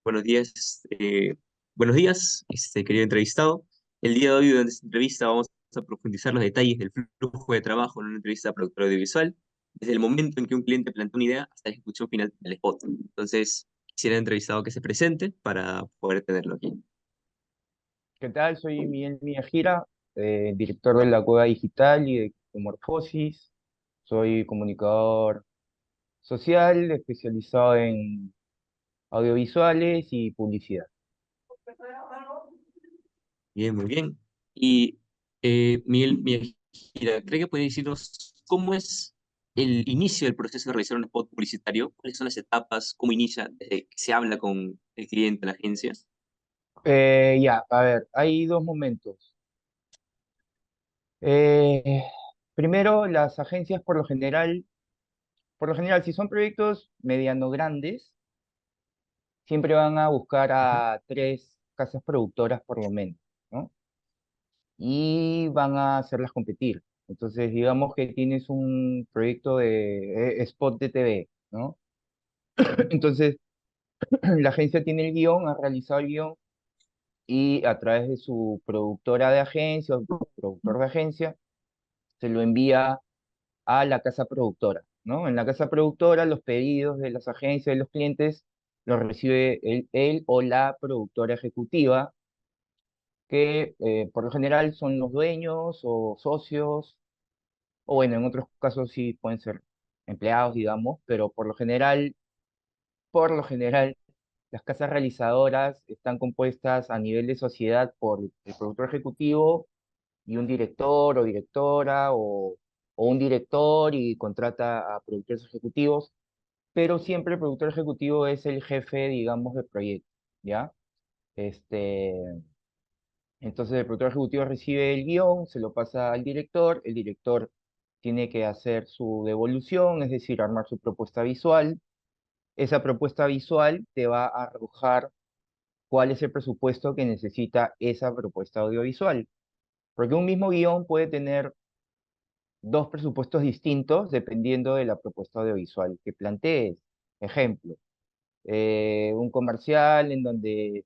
Buenos días, buenos días, querido entrevistado. El día de hoy, durante esta entrevista, vamos a profundizar los detalles del flujo de trabajo en una entrevista a productor audiovisual, desde el momento en que un cliente plantea una idea hasta la ejecución final del spot. Entonces, quisiera entrevistado que se presente para poder tenerlo aquí. ¿Qué tal? Soy Miguel Miyajira, director de la Cueva Digital y de Morfosis. Soy comunicador social, especializado en audiovisuales y publicidad. Bien, muy bien. Y Miguel, mira, ¿cree que puede decirnos cómo es el inicio del proceso de realizar un spot publicitario? ¿Cuáles son las etapas? ¿Cómo inicia desde que se habla con el cliente, la agencia? Ya, a ver, hay dos momentos. Eh, Primero, las agencias por lo general, si son proyectos mediano grandes, siempre van a buscar Ujú. a tres casas productoras por lo menos, ¿no? Y van a hacerlas competir. Entonces, digamos que tienes un proyecto de spot de TV, ¿no? Entonces, la agencia tiene el guión, ha realizado el guión y a través de su productora de agencia o productor de agencia, se lo envía a la casa productora, ¿no? En la casa productora, los pedidos de las agencias, de los clientes, los recibe él o la productora ejecutiva, que por lo general son los dueños o socios. O bueno, en otros casos sí pueden ser empleados, digamos, pero por lo general, las casas realizadoras están compuestas a nivel de sociedad por el productor ejecutivo y un director o directora, o un director y contrata a productores ejecutivos, pero siempre el productor ejecutivo es el jefe, digamos, del proyecto, ¿ya? Este, entonces el productor ejecutivo recibe el guión, se lo pasa al director, el director tiene que hacer su devolución, es decir, armar su propuesta visual. Esa propuesta visual te va a arrojar cuál es el presupuesto que necesita esa propuesta audiovisual. Porque un mismo guión puede tener dos presupuestos distintos dependiendo de la propuesta audiovisual que plantees. Ejemplo, un comercial en donde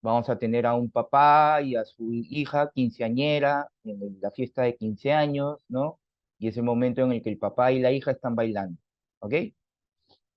vamos a tener a un papá y a su hija quinceañera en la fiesta de 15 años, ¿no? Y ese momento en el que el papá y la hija están bailando, ¿ok?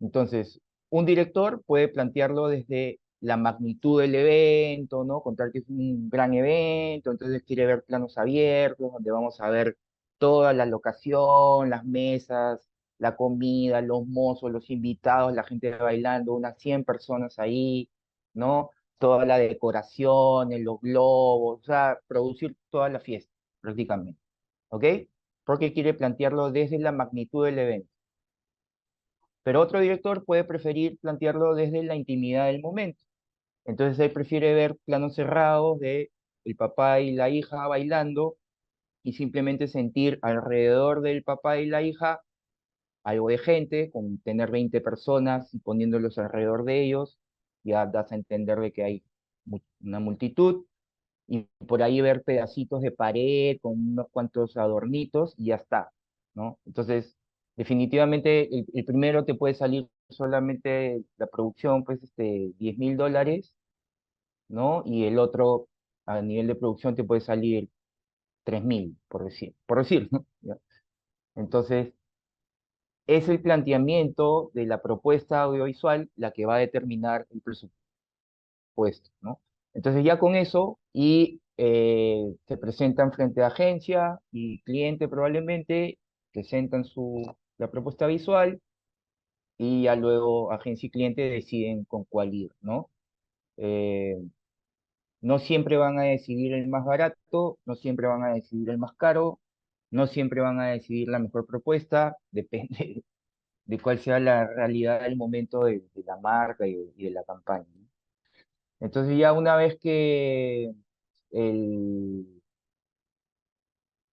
Entonces, un director puede plantearlo desde la magnitud del evento, ¿no? Contar que es un gran evento, entonces quiere ver planos abiertos, donde vamos a ver toda la locación, las mesas, la comida, los mozos, los invitados, la gente bailando, unas 100 personas ahí, ¿no? Toda la decoración, los globos, o sea, producir toda la fiesta, prácticamente, ¿ok? Porque quiere plantearlo desde la magnitud del evento. Pero otro director puede preferir plantearlo desde la intimidad del momento. Entonces él prefiere ver planos cerrados de el papá y la hija bailando y simplemente sentir alrededor del papá y la hija algo de gente, con tener 20 personas y poniéndolos alrededor de ellos, ya das a entender de que hay una multitud, y por ahí ver pedacitos de pared con unos cuantos adornitos y ya está, ¿no? Entonces, definitivamente el primero te puede salir solamente la producción, pues, $10.000, ¿no? Y el otro, a nivel de producción, te puede salir 3.000, por decir, ¿no? ¿Ya? Entonces, es el planteamiento de la propuesta audiovisual la que va a determinar el presupuesto, ¿no? Entonces ya con eso y se presentan frente a agencia y cliente probablemente, presentan la propuesta visual y ya luego agencia y cliente deciden con cuál ir, ¿no? Eh, no siempre van a decidir el más barato, no siempre van a decidir el más caro, no siempre van a decidir la mejor propuesta, depende de cuál sea la realidad del momento de la marca y de la campaña, ¿no? Entonces ya una vez el,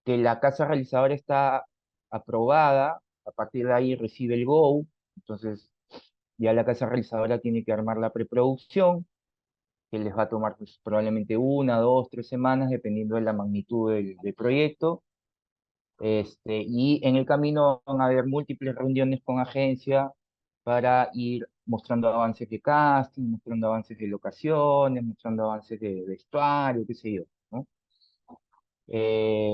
que la casa realizadora está aprobada, a partir de ahí recibe el go, entonces ya la casa realizadora tiene que armar la preproducción, que les va a tomar pues, probablemente 1, 2, 3 semanas, dependiendo de la magnitud del proyecto. Y en el camino van a haber múltiples reuniones con agencia para ir mostrando avances de casting, mostrando avances de locaciones, mostrando avances de vestuario, qué sé yo, ¿no? Eh,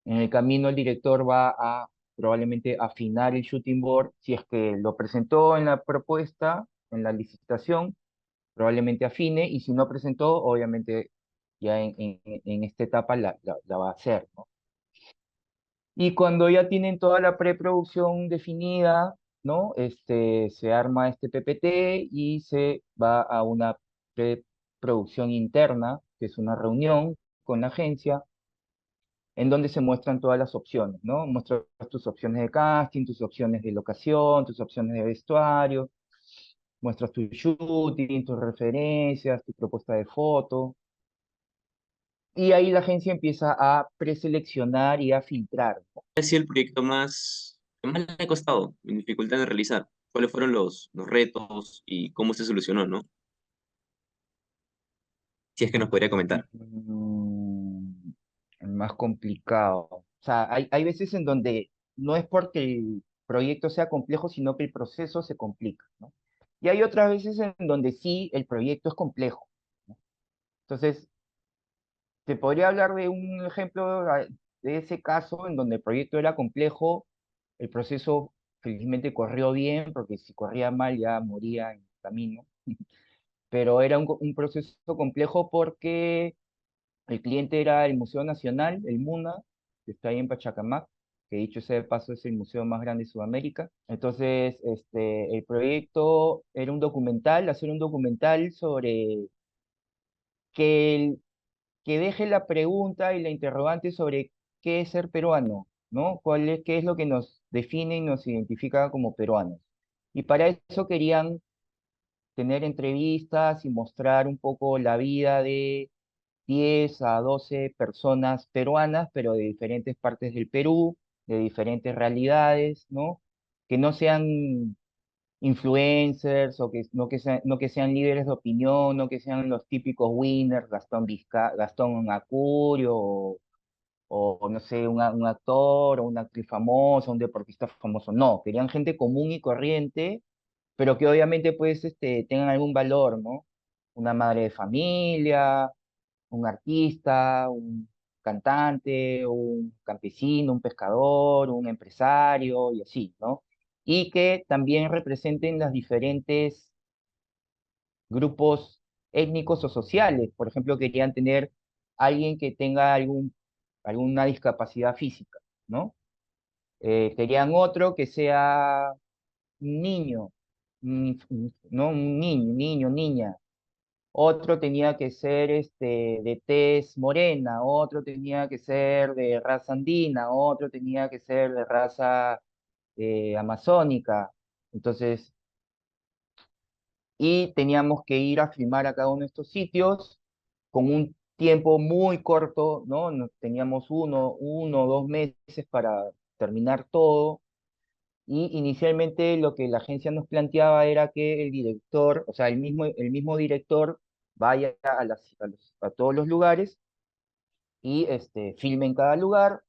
en el camino el director va a probablemente afinar el shooting board, si es que lo presentó en la propuesta, en la licitación, probablemente afine, y si no presentó, obviamente ya en esta etapa la va a hacer, ¿no? Y cuando ya tienen toda la preproducción definida, ¿no? Se arma este PPT y se va a una preproducción interna, que es una reunión con la agencia, en donde se muestran todas las opciones, ¿no? Muestras tus opciones de casting, tus opciones de locación, tus opciones de vestuario, muestras tu shooting, tus referencias, tu propuesta de foto, y ahí la agencia empieza a preseleccionar y a filtrar, ¿no? ¿Cuál ha sido el proyecto que más le ha costado en dificultad de realizar? ¿Cuáles fueron los retos y cómo se solucionó, no? Si es que nos podría comentar. Mm, Más complicado. O sea, hay veces en donde no es porque el proyecto sea complejo, sino que el proceso se complica, ¿no? Y hay otras veces en donde sí el proyecto es complejo, ¿no? Entonces, te podría hablar de un ejemplo de ese caso en donde el proyecto era complejo, el proceso felizmente corrió bien, porque si corría mal ya moría en el camino, pero era un proceso complejo porque el cliente era el Museo Nacional, el MUNA, que está ahí en Pachacamac, que dicho sea de paso es el museo más grande de Sudamérica. Entonces, el proyecto era un documental, hacer un documental sobre que que deje la pregunta y la interrogante sobre qué es ser peruano, ¿no? Qué es lo que nos define y nos identifica como peruanos. Y para eso querían tener entrevistas y mostrar un poco la vida de 10 a 12 personas peruanas, pero de diferentes partes del Perú, de diferentes realidades, ¿no? Que no sean influencers o que no que sean líderes de opinión, no que sean los típicos winners, Gastón Acurio o, no sé, un actor o una actriz famosa, un deportista famoso. No, querían gente común y corriente, pero que obviamente pues tengan algún valor, ¿no? Una madre de familia, un artista, un cantante, un campesino, un pescador, un empresario y así, ¿no? Y que también representen los diferentes grupos étnicos o sociales. Por ejemplo, querían tener alguien que tenga alguna discapacidad física, ¿no? Querían otro que sea un niño, ¿no? Un niño, niña. Otro tenía que ser de tez morena, otro tenía que ser de raza andina, otro tenía que ser de raza amazónica. Entonces, y teníamos que ir a filmar a cada uno de estos sitios con un tiempo muy corto, ¿no? Teníamos uno o 2 meses para terminar todo. Y inicialmente lo que la agencia nos planteaba era que el director, o sea, el mismo director vaya a todos los lugares y filme en cada lugar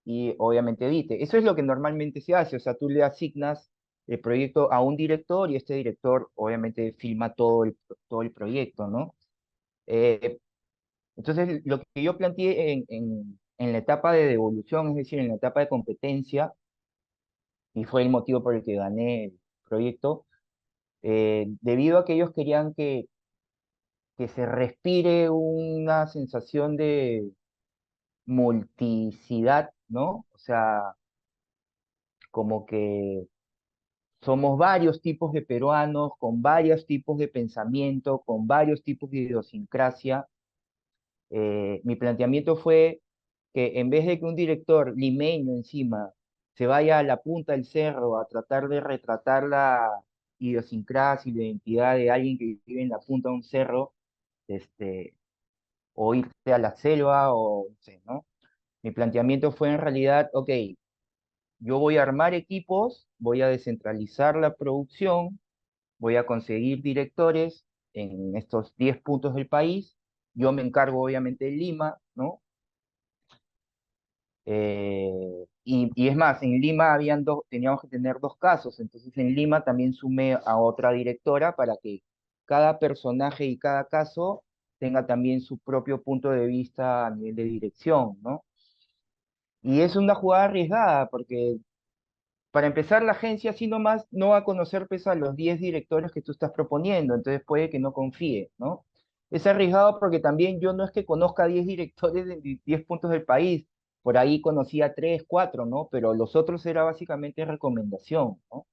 y obviamente edite. Eso es lo que normalmente se hace, o sea, tú le asignas el proyecto a un director y este director obviamente filma todo el proyecto, ¿no? Eh, entonces, lo que yo planteé en la etapa de devolución, es decir, en la etapa de competencia, y fue el motivo por el que gané el proyecto, debido a que ellos querían que se respire una sensación de multicidad, ¿no? O sea, como que somos varios tipos de peruanos, con varios tipos de pensamiento, con varios tipos de idiosincrasia. Mi planteamiento fue que en vez de que un director limeño encima se vaya a la punta del cerro a tratar de retratar la idiosincrasia y la identidad de alguien que vive en la punta de un cerro, este, o irse a la selva, o no sé, ¿no? Mi planteamiento fue en realidad, ok, yo voy a armar equipos, voy a descentralizar la producción, voy a conseguir directores en estos 10 puntos del país, yo me encargo obviamente de Lima, ¿no? Y es más, en Lima teníamos que tener dos casos, entonces en Lima también sumé a otra directora para que cada personaje y cada caso tenga también su propio punto de vista a nivel de dirección, ¿no? Y es una jugada arriesgada, porque para empezar, la agencia así nomás no va a conocer pues, a los 10 directores que tú estás proponiendo, entonces puede que no confíe, ¿no? Es arriesgado porque también yo no es que conozca a 10 directores de 10 puntos del país, por ahí conocía 3 4, ¿no? Pero los otros era básicamente recomendación, ¿no?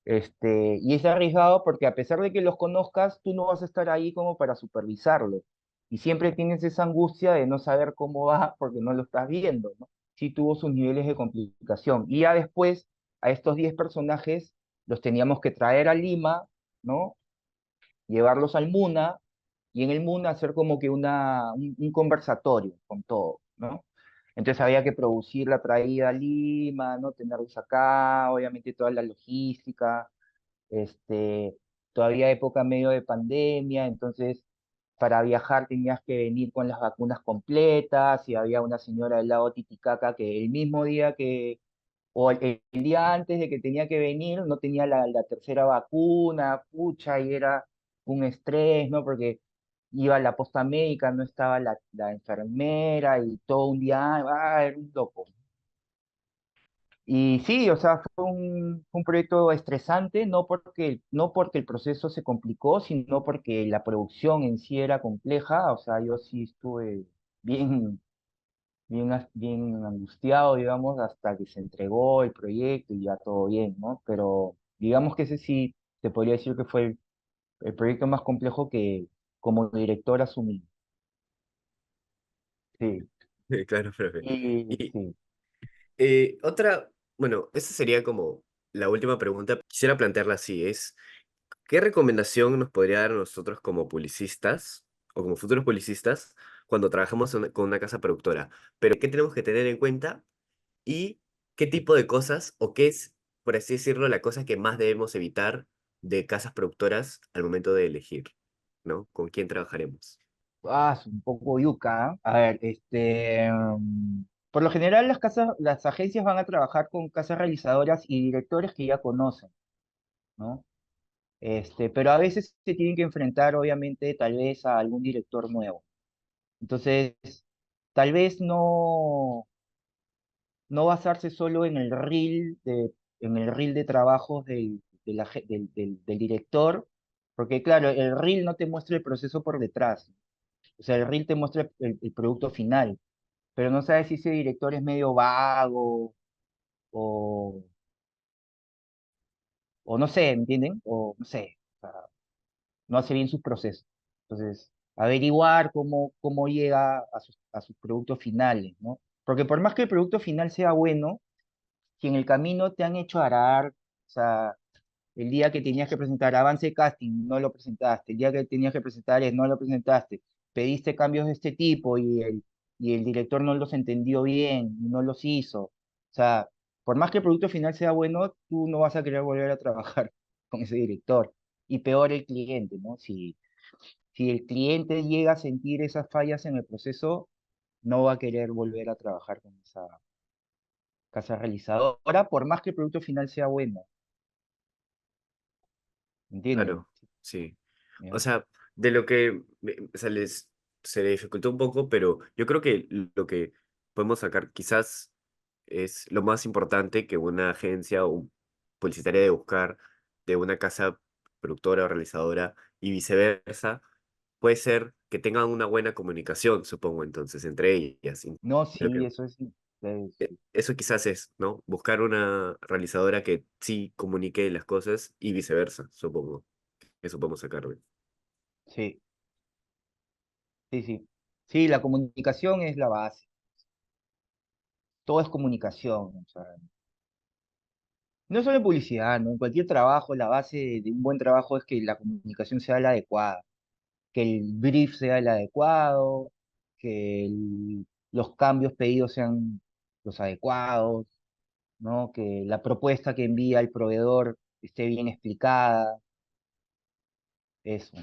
Y es arriesgado porque a pesar de que los conozcas, tú no vas a estar ahí como para supervisarlo. Y siempre tienes esa angustia de no saber cómo va porque no lo estás viendo, ¿no? Sí tuvo sus niveles de complicación. Y ya después, a estos 10 personajes los teníamos que traer a Lima, ¿no? Llevarlos al MUNA y en el MUNA hacer como que un conversatorio con todo, ¿no? Entonces había que producir la traída a Lima, ¿no? Tenerlos acá, obviamente toda la logística, este, todavía época medio de pandemia, entonces para viajar tenías que venir con las vacunas completas y había una señora del lado Titicaca que el mismo día o el día antes de que tenía que venir no tenía la tercera vacuna, pucha, y era un estrés, ¿no? Porque iba a la posta médica, no estaba la enfermera y todo un día, era un loco. Y sí, o sea, fue un proyecto estresante, no porque el proceso se complicó, sino porque la producción en sí era compleja. O sea, yo sí estuve bien, bien angustiado, digamos, hasta que se entregó el proyecto y ya todo bien, ¿no? Pero digamos que ese sí, te podría decir que fue el proyecto más complejo que como director asumí. Sí, Claro, profe. y Y sí. otra, bueno, esa sería como la última pregunta. Quisiera plantearla así, es, ¿qué recomendación nos podría dar a nosotros como publicistas o como futuros publicistas cuando trabajamos con una casa productora? Pero, ¿qué tenemos que tener en cuenta y qué tipo de cosas o qué es, por así decirlo, la cosa que más debemos evitar de casas productoras al momento de elegir, ¿no? ¿Con quién trabajaremos? Es un poco yuca. ¿Ah? A ver, por lo general las agencias van a trabajar con casas realizadoras y directores que ya conocen, ¿no? Pero a veces se tienen que enfrentar, obviamente, tal vez a algún director nuevo. Entonces, tal vez no basarse solo en el reel de trabajos del director, porque claro, el reel no te muestra el proceso por detrás. O sea, el reel te muestra el producto final, pero no sabes si ese director es medio vago o, o no sé, ¿me entienden? O no sé, o sea, no hace bien sus procesos. Entonces, averiguar cómo llega a sus productos finales, ¿no? Porque por más que el producto final sea bueno, si en el camino te han hecho arar, o sea, el día que tenías que presentar avance de casting, no lo presentaste. El día que tenías que presentar no lo presentaste. Pediste cambios de este tipo y el director no los entendió bien, y no los hizo. O sea, por más que el producto final sea bueno, tú no vas a querer volver a trabajar con ese director. Y peor el cliente, ¿no? Si el cliente llega a sentir esas fallas en el proceso, no va a querer volver a trabajar con esa casa realizadora, por más que el producto final sea bueno. ¿Entienden? Claro, sí. O ¿Ya? sea, de lo que o sea, se le dificultó un poco, pero yo creo que lo que podemos sacar quizás es lo más importante que una agencia o publicitaria de buscar de una casa productora o realizadora y viceversa, puede ser que tengan una buena comunicación, supongo, entonces, entre ellas. No, Lo sí, que, eso es, sí, eso quizás es, ¿no? Buscar una realizadora que sí comunique las cosas y viceversa, supongo. Eso podemos sacarle. sí, sí, sí. Sí, la comunicación es la base. Todo es comunicación. O sea, no solo en publicidad, ¿no? En cualquier trabajo, la base de un buen trabajo es que la comunicación sea la adecuada, que el brief sea el adecuado, que los cambios pedidos sean los adecuados, ¿no? Que la propuesta que envía el proveedor esté bien explicada, eso.